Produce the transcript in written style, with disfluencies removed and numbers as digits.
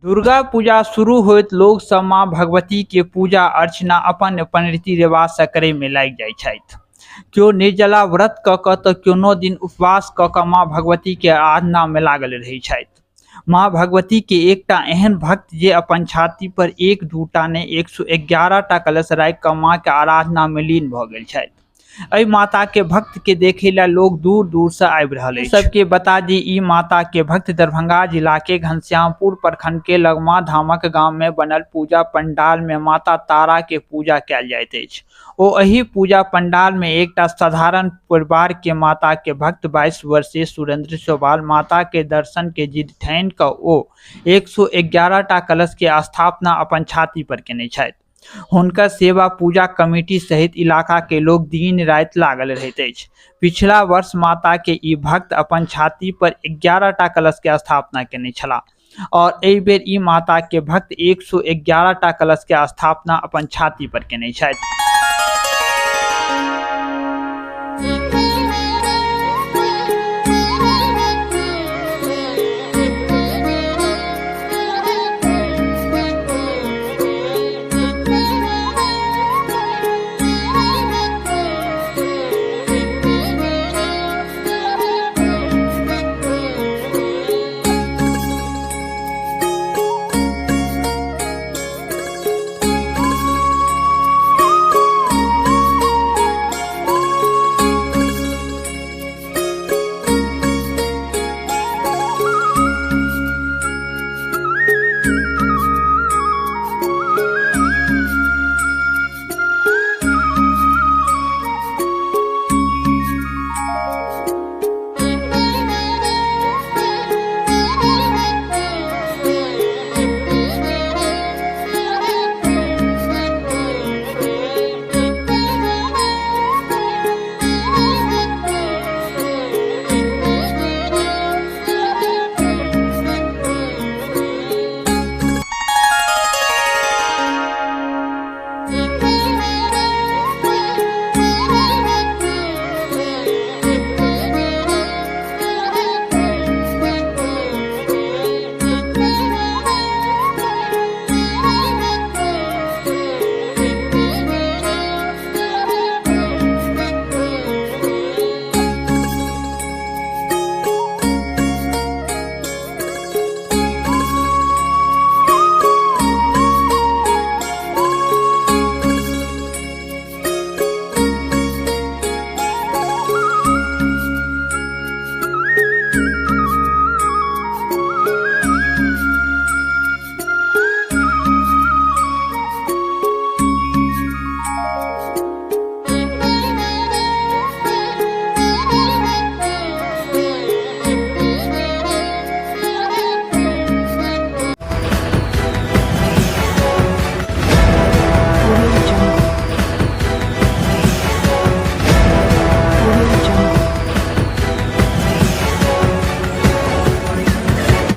दुर्गा पूजा शुरू होइत लोग सब माँ भगवती के पूजा अर्चना अपन अपन रीति रिवाज से करे में लागि जाइ छथि। केओ निर्जला व्रत कऽ कऽ तऽ कोनो दिन उपवास कऽ कऽ माँ भगवती के आराधना में लागल रहै छथि। माँ भगवती के एकटा एहन भक्त जे अपन छाती पर एक दूटा ने 111टा कलश राखि कऽ माँ के आराधना में लीन भऽ गेल छथि। एहि माता के भक्त के देखे ला लोग दूर दूर से आबि रहल अछि। सबके बता दी ई माता के भक्त दरभंगा जिला के घनश्यामपुर प्रखंड के लगमा धामक गांव में बनल पूजा पंडाल में माता तारा के पूजा कैल जाइत अछि। ओ एही पूजा पंडाल में एकटा साधारण परिवार के माता के भक्त 22 वर्षीय सुरेंद्र चौहान माता के दर्शन के जिद ठानि कऽ ओ 111टा कलश के स्थापना अपन छाती पर केने छथि। हुनकर सेवा पूजा कमेटी सहित इलाका के लोग दिन रात लागल रहैत अछि। पिछला वर्ष माता के ई भक्त अपन छाती पर 11टा कलश के स्थापना केने छलाह और एहि बेर ई माता के भक्त 111टा कलश के स्थापना अपन छाती पर केने छथि।